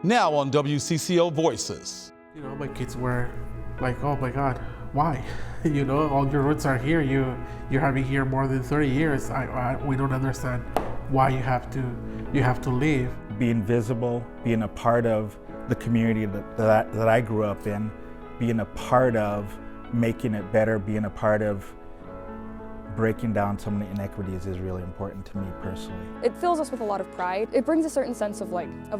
Now on WCCO Voices. You know, my kids were like, oh my God, why? You know, all your roots are here. You have been here more than 30 years. We don't understand why you have to leave. Being visible, being a part of the community that I grew up in, being a part of making it better, being a part of breaking down some of the inequities is really important to me personally. It fills us with a lot of pride. It brings a certain sense of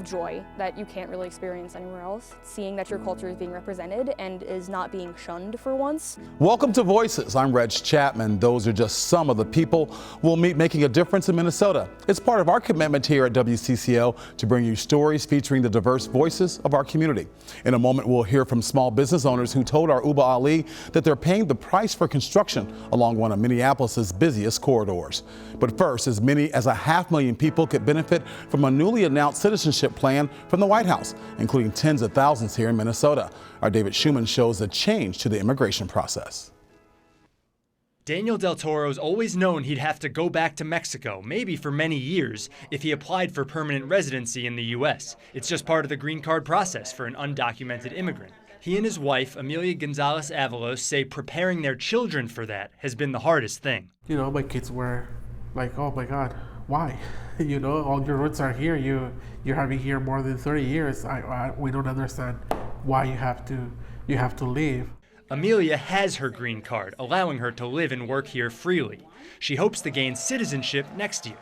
joy that you can't really experience anywhere else. Seeing that your culture is being represented and is not being shunned for once. Welcome to Voices. I'm Reg Chapman. Those are just some of the people we'll meet making a difference in Minnesota. It's part of our commitment here at WCCO to bring you stories featuring the diverse voices of our community. In a moment, we'll hear from small business owners who told our Uba Ali that they're paying the price for construction along one of Minneapolis' busiest corridors. But first, as many as 500,000 people could benefit from a newly announced citizenship plan from the White House, including tens of thousands here in Minnesota. Our David Schumann shows a change to the immigration process. Daniel Del Toro's always known he'd have to go back to Mexico, maybe for many years, if he applied for permanent residency in the U.S. It's just part of the green card process for an undocumented immigrant. He and his wife, Amelia Gonzalez Avalos, say preparing their children for that has been the hardest thing. You know, my kids were like, oh my God, why? You know, all your roots are here. You have been here more than 30 years. We don't understand why you have to leave. Amelia has her green card, allowing her to live and work here freely. She hopes to gain citizenship next year.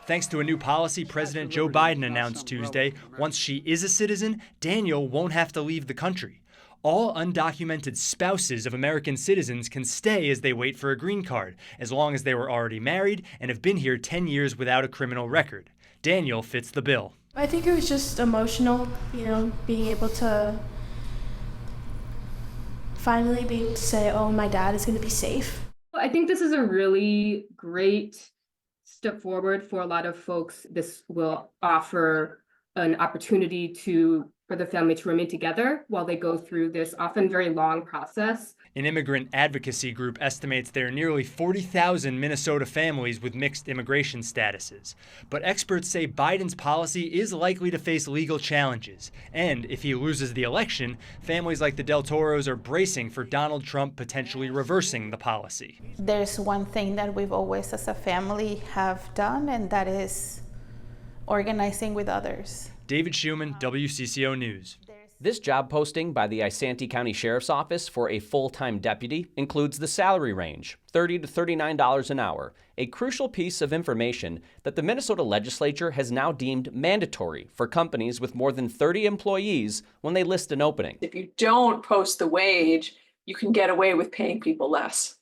Thanks to a new policy President Joe Biden announced Tuesday, once she is a citizen, Daniel won't have to leave the country. All undocumented spouses of American citizens can stay as they wait for a green card, as long as they were already married and have been here 10 years without a criminal record. Daniel fits the bill. I think it was just emotional, you know, being able to finally be able to say, oh, my dad is going to be safe. I think this is a really great step forward for a lot of folks. This will offer an opportunity for the family to remain together while they go through this often very long process. An immigrant advocacy group estimates there are nearly 40,000 Minnesota families with mixed immigration statuses. But experts say Biden's policy is likely to face legal challenges. And if he loses the election, families like the Del Toros are bracing for Donald Trump potentially reversing the policy. There's one thing that we've always as a family have done, and that is organizing with others. David Schumann, WCCO News. This job posting by the Isanti County Sheriff's Office for a full-time deputy includes the salary range, $30 to $39 an hour, a crucial piece of information that the Minnesota legislature has now deemed mandatory for companies with more than 30 employees when they list an opening. If you don't post the wage, you can get away with paying people less.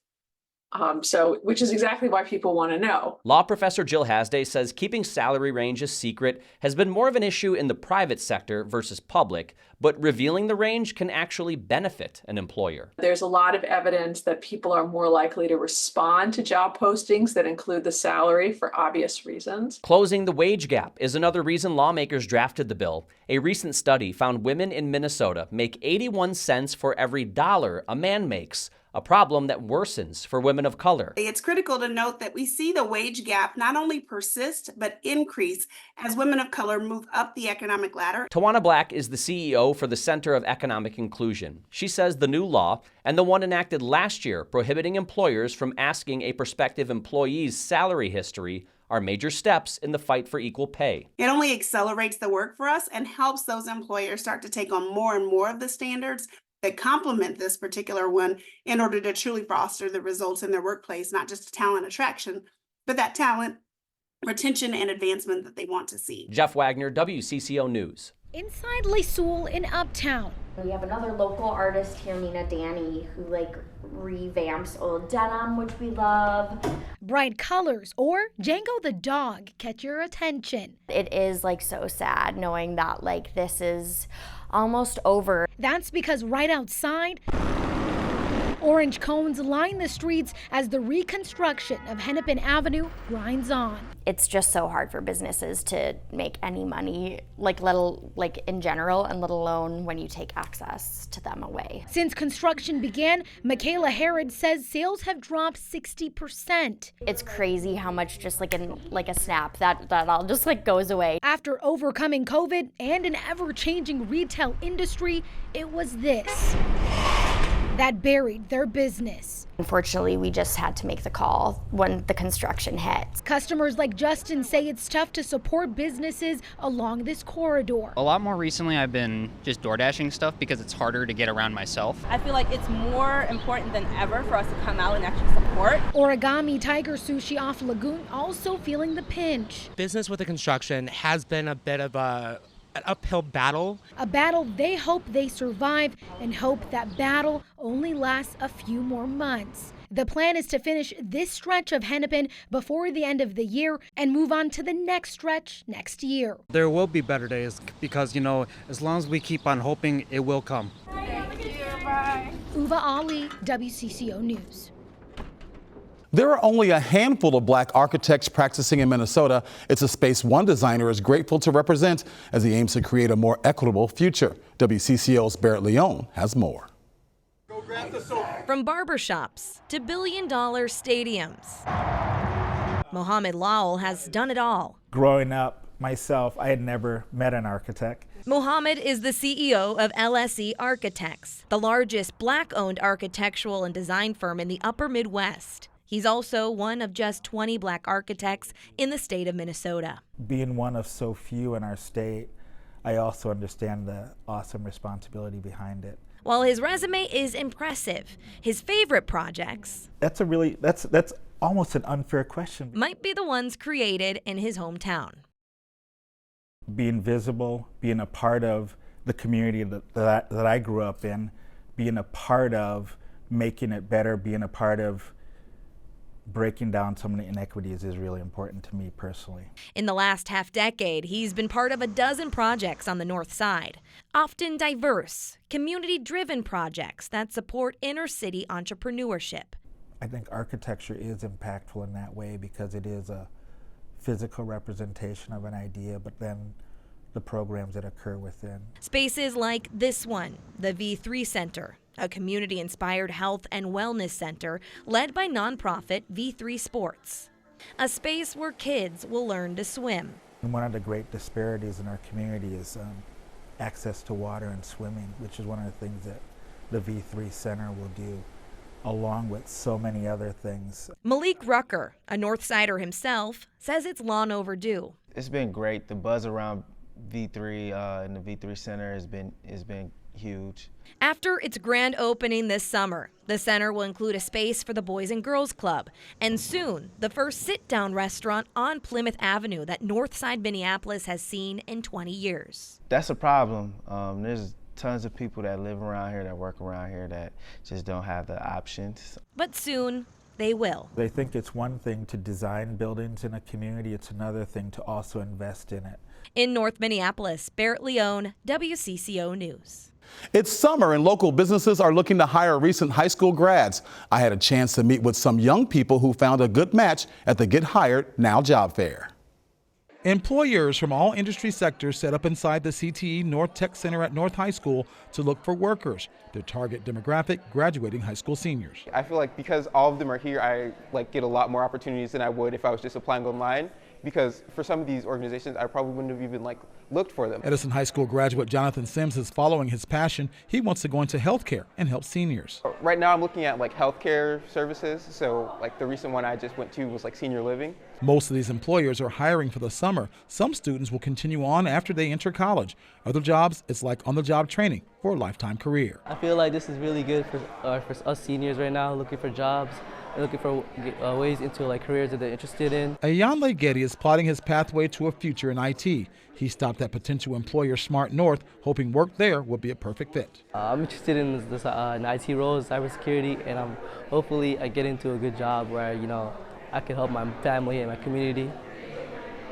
Which is exactly why people want to know. Law professor Jill Hasday says keeping salary ranges secret has been more of an issue in the private sector versus public, but revealing the range can actually benefit an employer. There's a lot of evidence that people are more likely to respond to job postings that include the salary for obvious reasons. Closing the wage gap is another reason lawmakers drafted the bill. A recent study found women in Minnesota make 81 cents for every dollar a man makes, a problem that worsens for women of color. It's critical to note that we see the wage gap not only persist, but increase as women of color move up the economic ladder. Tawana Black is the CEO for the Center of Economic Inclusion. She says the new law, and the one enacted last year prohibiting employers from asking a prospective employee's salary history, are major steps in the fight for equal pay. It only accelerates the work for us and helps those employers start to take on more and more of the standards that complement this particular one in order to truly foster the results in their workplace, not just talent attraction, but that talent retention and advancement that they want to see. Jeff Wagner, WCCO News. Inside Le Soul in Uptown. We have another local artist here, Nina Danny, who revamps old denim, which we love. Bright colors or Django the dog catch your attention. It is so sad knowing that this is almost over. That's because right outside, orange cones line the streets as the reconstruction of Hennepin Avenue grinds on. It's just so hard for businesses to make any money, like in general, and let alone when you take access to them away. Since construction began, Michaela Herod says sales have dropped 60%. It's crazy how much just in a snap that all just goes away. After overcoming COVID and an ever-changing retail industry, it was this that buried their business. Unfortunately, we just had to make the call when the construction hit. Customers like Justin say it's tough to support businesses along this corridor. A lot more recently, I've been just door dashing stuff because it's harder to get around myself. I feel like it's more important than ever for us to come out and actually support. Origami Tiger Sushi off Lagoon also feeling the pinch. Business with the construction has been a bit of an uphill battle. A battle they hope they survive and hope that battle only lasts a few more months. The plan is to finish this stretch of Hennepin before the end of the year and move on to the next stretch next year. There will be better days because, as long as we keep on hoping, it will come. Thank you. Bye. Uva Ali, WCCO News. There are only a handful of black architects practicing in Minnesota. It's a space one designer is grateful to represent as he aims to create a more equitable future. WCCO's Barrett Leone has more. From barbershops to billion-dollar stadiums, Mohammed Lowell has done it all. Growing up myself, I had never met an architect. Mohammed is the CEO of LSE Architects, the largest black-owned architectural and design firm in the upper Midwest. He's also one of just 20 black architects in the state of Minnesota. Being one of so few in our state, I also understand the awesome responsibility behind it. While his resume is impressive, his favorite projects that's almost an unfair question. Might be the ones created in his hometown. Being visible, being a part of the community that I grew up in, being a part of making it better, being a part of breaking down some of the inequities is really important to me personally. In the last half-decade, he's been part of a dozen projects on the North Side, often diverse, community-driven projects that support inner-city entrepreneurship. I think architecture is impactful in that way because it is a physical representation of an idea, but then the programs that occur within. Spaces like this one, the V3 Center, a community-inspired health and wellness center led by nonprofit V3 Sports. A space where kids will learn to swim. One of the great disparities in our community is access to water and swimming, which is one of the things that the V3 Center will do, along with so many other things. Malik Rucker, a Northsider himself, says it's long overdue. It's been great. The buzz around V3 and the V3 Center has been huge. After its grand opening this summer, the center will include a space for the Boys and Girls Club, and soon, the first sit-down restaurant on Plymouth Avenue that Northside Minneapolis has seen in 20 years. That's a problem. There's tons of people that live around here, that work around here, that just don't have the options. But soon, they will. I think it's one thing to design buildings in a community, it's another thing to also invest in it. In North Minneapolis, Barrett Leone, WCCO News. It's summer and local businesses are looking to hire recent high school grads. I had a chance to meet with some young people who found a good match at the Get Hired Now job fair. Employers from all industry sectors set up inside the CTE North Tech Center at North High School to look for workers. Their target demographic, graduating high school seniors. I feel like because all of them are here, I get a lot more opportunities than I would if I was just applying online. Because for some of these organizations, I probably wouldn't have even looked for them. Edison High School graduate Jonathan Sims is following his passion. He wants to go into healthcare and help seniors. Right now I'm looking at healthcare services. So the recent one I just went to was senior living. Most of these employers are hiring for the summer. Some students will continue on after they enter college. Other jobs, it's like on-the-job training for a lifetime career. I feel like this is really good for us seniors right now, looking for jobs. Looking for ways into careers that they're interested in. Ayanle Getty is plotting his pathway to a future in IT. He stopped at potential employer Smart North, hoping work there would be a perfect fit. I'm interested in this in IT roles, cybersecurity, and hopefully I get into a good job where I can help my family and my community.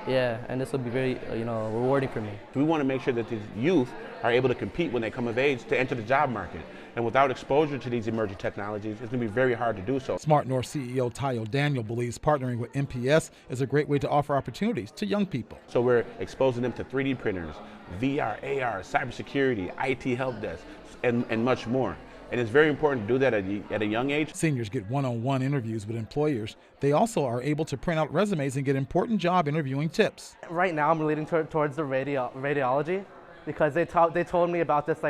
Yeah, and this will be very, rewarding for me. We want to make sure that these youth are able to compete when they come of age to enter the job market. And without exposure to these emerging technologies, it's going to be very hard to do so. Smart North CEO Tayo Daniel believes partnering with MPS is a great way to offer opportunities to young people. So we're exposing them to 3D printers, VR, AR, cybersecurity, IT help desk, and much more. And it's very important to do that at a young age. Seniors get one-on-one interviews with employers. They also are able to print out resumes and get important job interviewing tips. Right now I'm leaning towards the radiology because they told me about this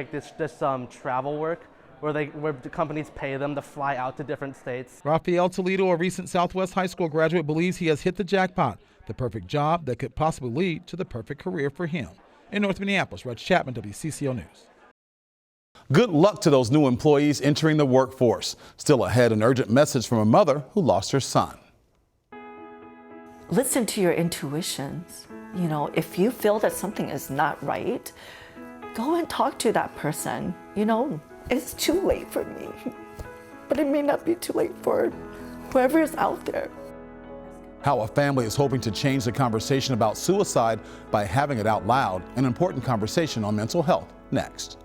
travel work where the companies pay them to fly out to different states. Rafael Toledo, a recent Southwest High School graduate, believes he has hit the jackpot, the perfect job that could possibly lead to the perfect career for him. In North Minneapolis, Reg Chapman, WCCO News. Good luck to those new employees entering the workforce. Still ahead, an urgent message from a mother who lost her son. Listen to your intuitions. If you feel that something is not right, go and talk to that person. It's too late for me, but it may not be too late for whoever is out there. How a family is hoping to change the conversation about suicide by having it out loud. An important conversation on mental health next.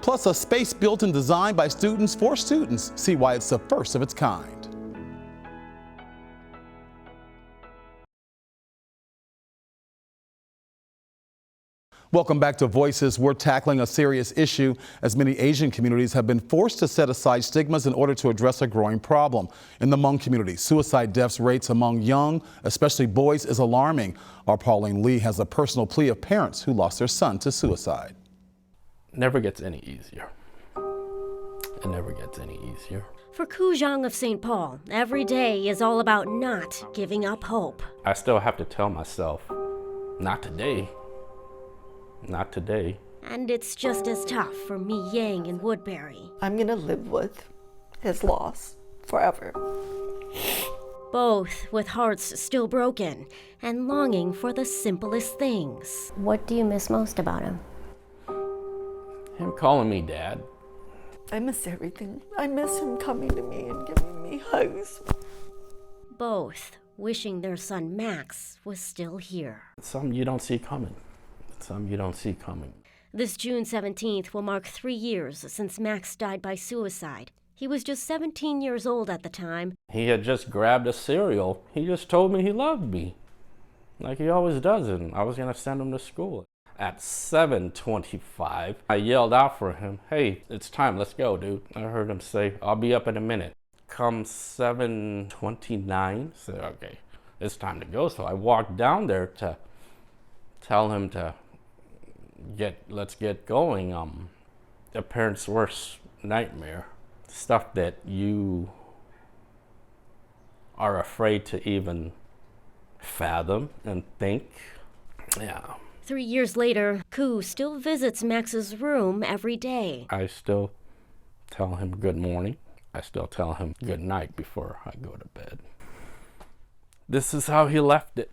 Plus, a space built and designed by students for students. See why it's the first of its kind. Welcome back to Voices. We're tackling a serious issue as many Asian communities have been forced to set aside stigmas in order to address a growing problem. In the Hmong community, suicide deaths rates among young, especially boys, is alarming. Our Pauline Lee has a personal plea of parents who lost their son to suicide. Never gets any easier. It never gets any easier. For Ku Zhang of St. Paul, every day is all about not giving up hope. I still have to tell myself, not today. Not today. And it's just as tough for Mi Yang in Woodbury. I'm gonna live with his loss forever. Both with hearts still broken and longing for the simplest things. What do you miss most about him? Him calling me Dad. I miss everything. I miss him coming to me and giving me hugs. Both wishing their son Max was still here. It's something you don't see coming. It's something you don't see coming. This June 17th will mark 3 years since Max died by suicide. He was just 17 years old at the time. He had just grabbed a cereal. He just told me he loved me, like he always does, and I was gonna send him to school. At 7:25, I yelled out for him, "Hey, it's time, let's go, dude." I heard him say, "I'll be up in a minute." Come 7:29, I said, okay, it's time to go. So I walked down there to tell him to let's get going. A parent's worst nightmare. Stuff that you are afraid to even fathom and think. Yeah. 3 years later, Ku still visits Max's room every day. I still tell him good morning. I still tell him good night before I go to bed. This is how he left it,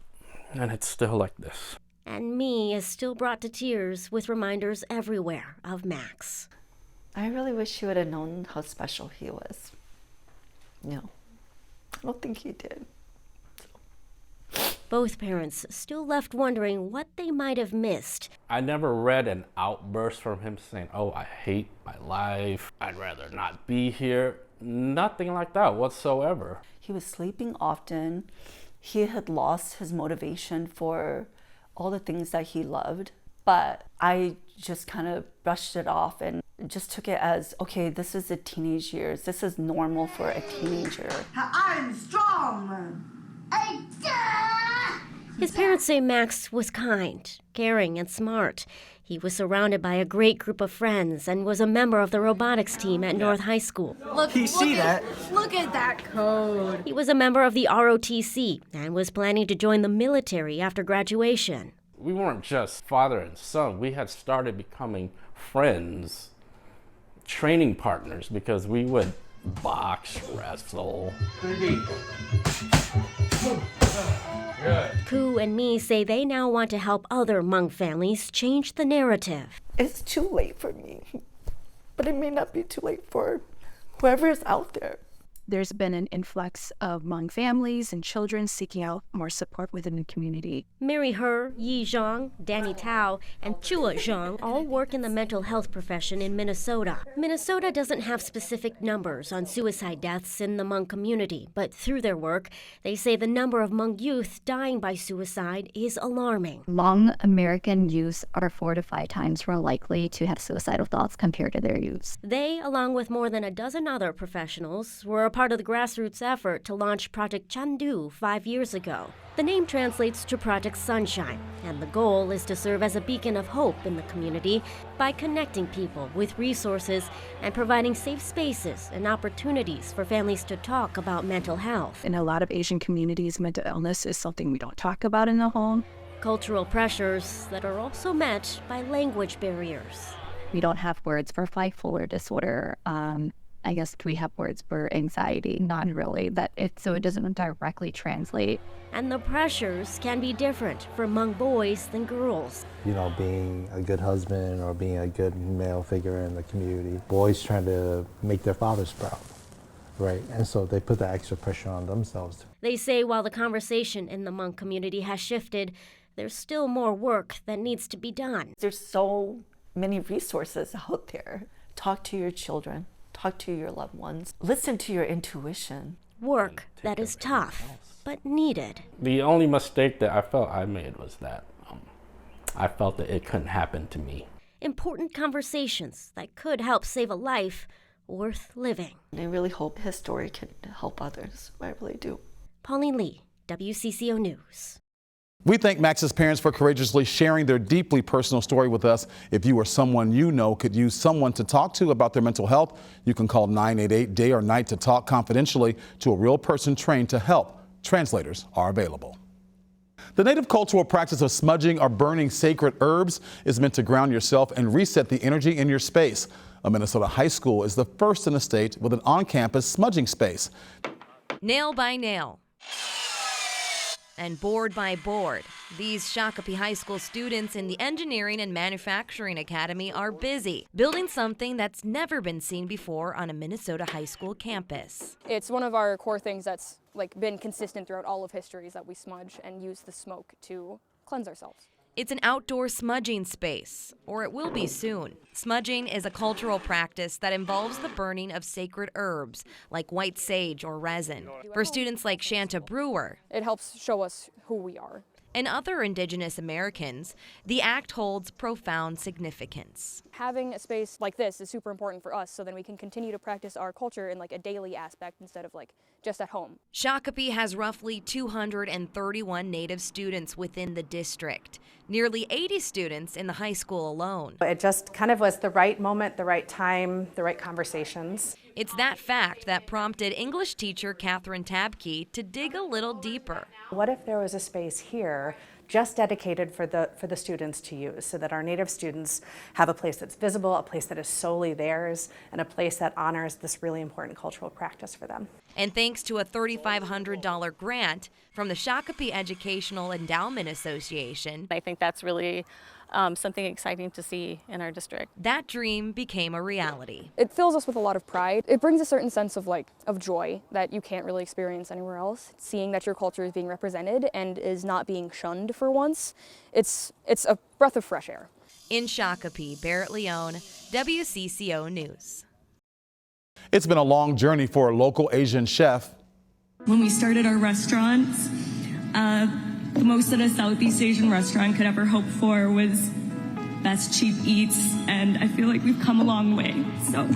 and it's still like this. And Mi is still brought to tears with reminders everywhere of Max. I really wish he would have known how special he was. I don't think he did. Both parents still left wondering what they might have missed. I never read an outburst from him saying, "Oh, I hate my life. I'd rather not be here." Nothing like that whatsoever. He was sleeping often. He had lost his motivation for all the things that he loved. But I just kind of brushed it off and just took it as, okay, this is the teenage years. This is normal for a teenager. I'm strong. His parents say Max was kind, caring, and smart. He was surrounded by a great group of friends and was a member of the robotics team at North High School. Look at that code. He was a member of the ROTC and was planning to join the military after graduation. We weren't just father and son. We had started becoming friends, training partners, because we would box, wrestle. Ku and Mi say they now want to help other Hmong families change the narrative. It's too late for me, but it may not be too late for whoever is out there. there's been an influx of Hmong families and children seeking out more support within the community. Mary He, Yi Zhang, Danny Tao, and Chua Zhang all work in the mental health profession in Minnesota. Minnesota doesn't have specific numbers on suicide deaths in the Hmong community, but through their work, they say the number of Hmong youth dying by suicide is alarming. Hmong American youth are 4 to 5 times more likely to have suicidal thoughts compared to their youths. They, along with more than a dozen other professionals, were a part of the grassroots effort to launch Project Chandu 5 years ago. The name translates to Project Sunshine, and the goal is to serve as a beacon of hope in the community by connecting people with resources and providing safe spaces and opportunities for families to talk about mental health. In a lot of Asian communities, mental illness is something we don't talk about in the home. Cultural pressures that are also met by language barriers. We don't have words for bipolar disorder. I guess we have words for anxiety, not really, so it doesn't directly translate. And the pressures can be different for Hmong boys than girls. You know, being a good husband or being a good male figure in the community. Boys trying to make their fathers proud, right? And so they put that extra pressure on themselves. They say while the conversation in the Hmong community has shifted, there's still more work that needs to be done. There's so many resources out there. Talk to your children. Talk to your loved ones. Listen to your intuition. Work that is tough, but needed. The only mistake that I felt I made was that I felt that it couldn't happen to me. Important conversations that could help save a life worth living. I really hope his story can help others. I really do. Pauline Lee, WCCO News. We thank Max's parents for courageously sharing their deeply personal story with us. If you or someone you know could use someone to talk to about their mental health, you can call 988 day or night to talk confidentially to a real person trained to help. Translators are available. The native cultural practice of smudging or burning sacred herbs is meant to ground yourself and reset the energy in your space. A Minnesota high school is the first in the state with an on-campus smudging space. Nail by nail and board by board, these Shakopee High School students in the Engineering and Manufacturing Academy are busy building something that's never been seen before on a Minnesota high school campus. It's one of our core things that's been consistent throughout all of history, is that we smudge and use the smoke to cleanse ourselves. It's an outdoor smudging space, or it will be soon. Smudging is a cultural practice that involves the burning of sacred herbs like white sage or resin. For students like Shanta Brewer, it helps show us who we are. And other Indigenous Americans, the act holds profound significance. Having a space like this is super important for us, so then we can continue to practice our culture in a daily aspect instead of just at home. Shakopee has roughly 231 Native students within the district, nearly 80 students in the high school alone. It just kind of was the right moment, the right time, the right conversations. It's that fact that prompted English teacher Catherine Tabke to dig a little deeper. What if there was a space here just dedicated for the students to use, so that our Native students have a place that's visible, a place that is solely theirs, and a place that honors this really important cultural practice for them. And thanks to a $3,500 grant from the Shakopee Educational Endowment Association, I think that's really something exciting to see in our district. That dream became a reality. It fills us with a lot of pride. It brings a certain sense of joy that you can't really experience anywhere else. Seeing that your culture is being represented and is not being shunned for once, it's a breath of fresh air. In Shakopee, Barrett Leone, WCCO News. It's been a long journey for a local Asian chef. When we started our restaurants, the most that a Southeast Asian restaurant could ever hope for was best cheap eats, and I feel like we've come a long way. So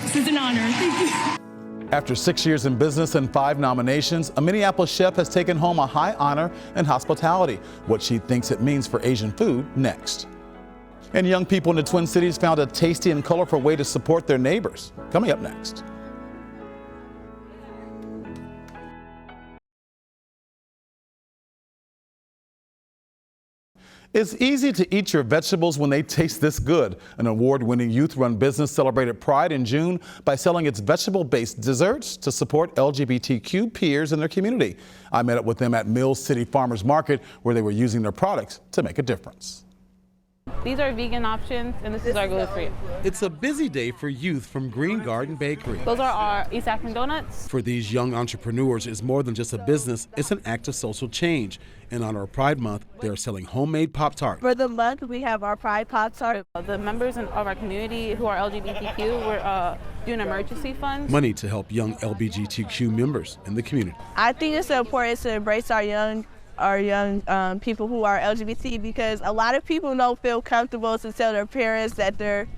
this is an honor. Thank you. After 6 years in business and 5 nominations, a Minneapolis chef has taken home a high honor in hospitality. What she thinks it means for Asian food next. And young people in the Twin Cities found a tasty and colorful way to support their neighbors. Coming up next. It's easy to eat your vegetables when they taste this good. An award-winning youth-run business celebrated Pride in June by selling its vegetable-based desserts to support LGBTQ peers in their community. I met up with them at Mills City Farmers Market, where they were using their products to make a difference. These are vegan options, and this is our gluten-free. It's a busy day for youth from Green Garden Bakery. Those are our East African donuts. For these young entrepreneurs, it's more than just a business, it's an act of social change. In honor of Pride Month, they are selling homemade Pop-Tarts. For the month, we have our Pride Pop-Tart. The members of our community who are LGBTQ, we're doing emergency funds. Money to help young LGBTQ members in the community. I think it's important to embrace our young people who are LGBT, because a lot of people don't feel comfortable to tell their parents that they're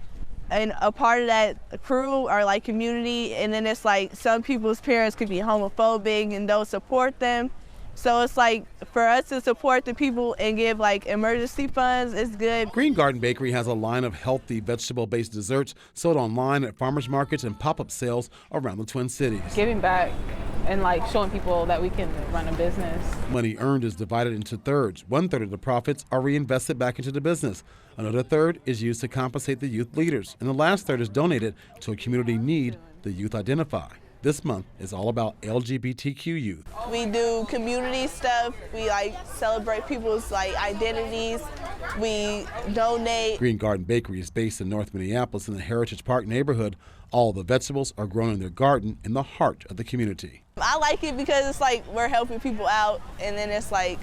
a part of that crew or like community, and then it's like some people's parents could be homophobic and don't support them. So it's like for us to support the people and give like emergency funds is good. Green Garden Bakery has a line of healthy vegetable-based desserts sold online at farmers markets and pop-up sales around the Twin Cities. Giving back and like showing people that we can run a business. Money earned is divided into thirds. 1/3 of the profits are reinvested back into the business. Another third is used to compensate the youth leaders. And the last third is donated to a community need the youth identify. This month is all about LGBTQ youth. We do community stuff. We like celebrate people's like identities. We donate. Green Garden Bakery is based in North Minneapolis in the Heritage Park neighborhood. All the vegetables are grown in their garden in the heart of the community. I like it because it's like we're helping people out, and then it's like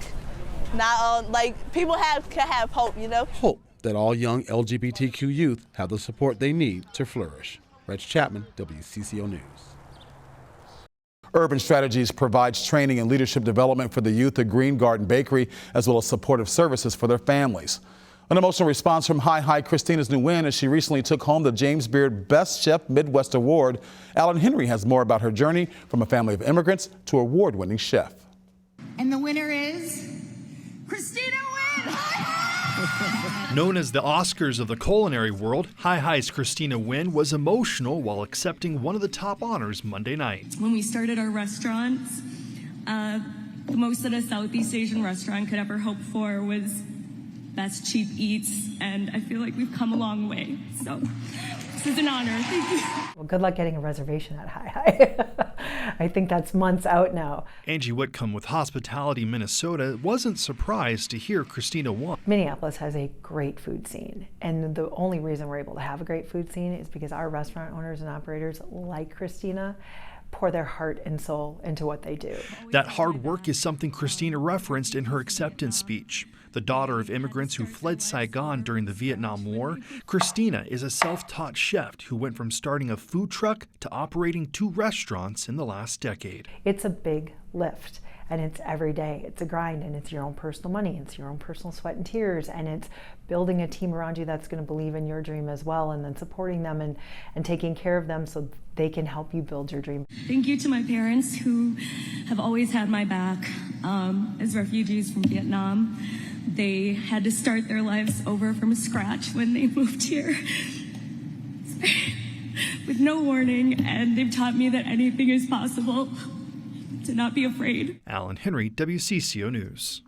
not all, like people can have hope, you know? Hope that all young LGBTQ youth have the support they need to flourish. Reg Chapman, WCCO News. Urban Strategies provides training and leadership development for the youth at Green Garden Bakery, as well as supportive services for their families. An emotional response from Hi Christina Ngyen as she recently took home the James Beard Best Chef Midwest Award. Alan Henry has more about her journey from a family of immigrants to award-winning chef. And the winner is Christina Ngyen. Known as the Oscars of the culinary world, Hi Hi's Christina Ngyen was emotional while accepting one of the top honors Monday night. When we started our restaurants, the most that a Southeast Asian restaurant could ever hope for was best cheap eats, and I feel like we've come a long way. So this is an honor. Thank you. Well, good luck getting a reservation at Hi Hi. I think that's months out now. Angie Whitcomb with Hospitality Minnesota wasn't surprised to hear Christina won. Minneapolis has a great food scene, and the only reason we're able to have a great food scene is because our restaurant owners and operators like Christina pour their heart and soul into what they do. That hard work is something Christina referenced in her acceptance speech. The daughter of immigrants who fled Saigon during the Vietnam War, Christina is a self-taught chef who went from starting a food truck to operating 2 restaurants in the last decade. It's a big lift, and it's every day. It's a grind, and it's your own personal money. It's your own personal sweat and tears, and it's building a team around you that's going to believe in your dream as well, and then supporting them and taking care of them so they can help you build your dream. Thank you to my parents who have always had my back as refugees from Vietnam. They had to start their lives over from scratch when they moved here with no warning, and they've taught me that anything is possible, to not be afraid. Alan Henry, WCCO News.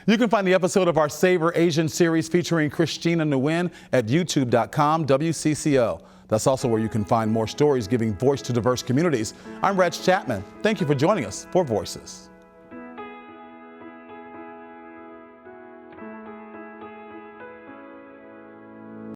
You can find the episode of our Savor Asian series featuring Christina Ngyen at youtube.com/WCCO. That's also where you can find more stories giving voice to diverse communities. I'm Reg Chapman. Thank you for joining us for Voices.